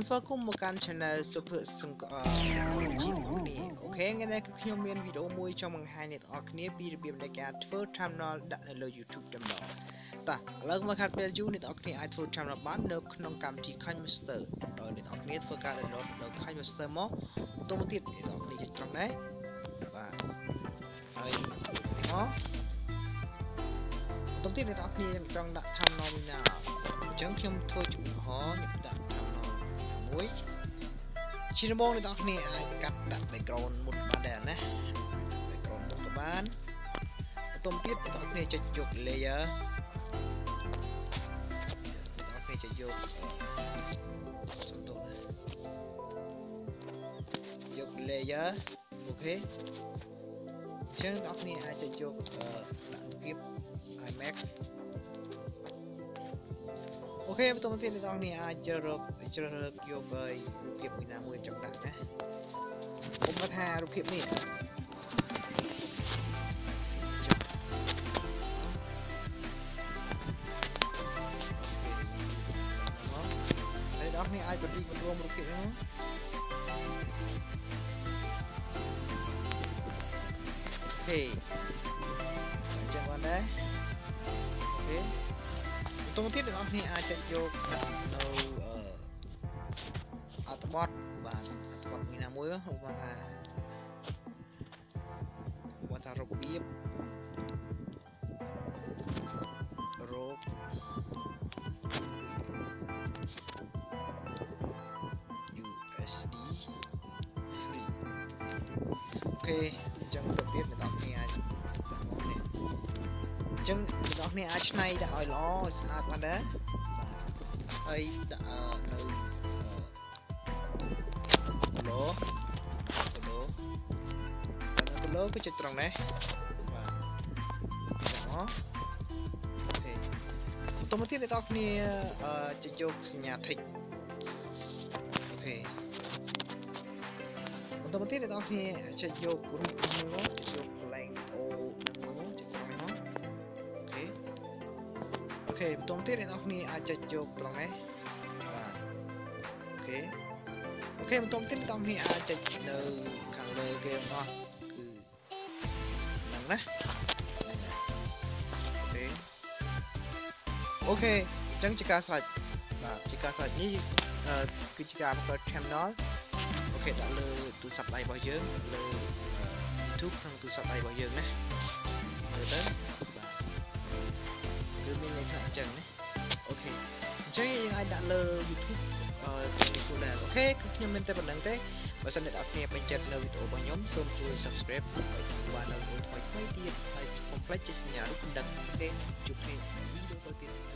ស្វាគមន៍មកកាន់ channel Super សង្កជីទាំងអស់គ្នាអូខេថ្ងៃនេះខ្ញុំមានវីដេអូមួយចង់បង្ហាញអ្នកទាំងអស់គ្នាពីរបៀបនៃការធ្វើ thumbnail ដាក់នៅលើ YouTube តែម្ដងតោះឥឡូវមកខាត់ពេលយូរអ្នកទាំងអស់គ្នាអាចធ្វើ thumbnail បាននៅក្នុងកម្មវិធី kinemaster ដោយអ្នកទាំងអស់គ្នាធ្វើការ download នៅ kinemaster មកបន្តមកទៀតអ្នកទាំងអស់គ្នាចុចត្រង់នេះបាទហើយមកបន្តទៀតអ្នកទាំងអស់គ្នាចង់ដាក់ thumbnail មួយណាអញ្ចឹងខ្ញុំធ្វើជាឧទាហរណ៍ខ្ញុំដាក់ thumbnail មួយជាដំបូងអ្នកទាំងអស់គ្នាអាចកាត់ដាក់ background មុនបានដែរណា background មុនក៏បានបន្តទៀតអ្នកទាំងអស់គ្នាចុចយក layer អ្នកទាំងអស់គ្នាចុចយកយក layer អូខេអញ្ចឹងអ្នកទាំងអស់គ្នាអាចចុចយកដាក់របៀប iMac អូខេបន្តមកទៀតអ្នកនរគ្នាអាចជ្រើសរើសយករូបភាពមួយណាមួយចង់ដាក់ណាខ្ញុំមកថារូបភាពនេះហើយអ្នកនរគ្នាអាចបន្ថែមរូបភាពហ្នឹងអូខេអញ្ចឹងបានដែរអូខេតោះទៀតអ្នកនរគ្នាអាចចាត់យកដាក់នៅអត្ថបទបាទអត្ថបទមួយណាមួយរបស់ថារបៀបរោគ USD free អូខេអញ្ចឹងទៅទៀតអ្នកនរគ្នាអាចអញ្ចឹងអ្នកនរគ្នាអាចឆ្នៃដាក់ឲ្យល្អស្អាតបានដែរបាទហើយដាក់នៅគីឡូគឺចុចត្រង់នេះបាទអូខេបន្តមកទៀតអ្នកនរគ្នាចុចយកសញ្ញា tick អូខេបន្តមកទៀតអ្នកនរគ្នាចុចយករូបមួយមកចុចយក blank o មួយចុចត្រង់នេះមកអូខេបន្តទៀតអ្នកនរគ្នាអាចចុចយកត្រង់នេះបាទអូខេបន្តទៀតអ្នកនរគ្នាអាចចុចនៅខាងលើគេអស់គឺហ្នឹងណាអូខេអញ្ចឹងជាការស្រេចបាទជាការស្រេចនេះគឺជាការបង្កើត channel អូខេដាក់លើទូរស័ព្ទដៃរបស់យើងលើ YouTube ក្នុងទូរស័ព្ទដៃរបស់យើងណាមើលទៅបាទគឺមានលក្ខណៈអញ្ចឹងណាអូខេអញ្ចឹងយើងអាចដាក់លើ YouTube នេះគូដែរអូខេគឺខ្ញុំមានតែប៉ុណ្្នឹងទេបើសិនអ្នកនរគ្នាពេញចិត្តនៅវីដេអូរបស់ខ្ញុំសូមជួយ subscribe ដើម្បីបាននៅវីដេអូថ្មីៗទៀតហើយកុំភ្លេចចុចសញ្ញារូបកណ្ដឹងអូខេជួបគ្នាវីដេអូទៀត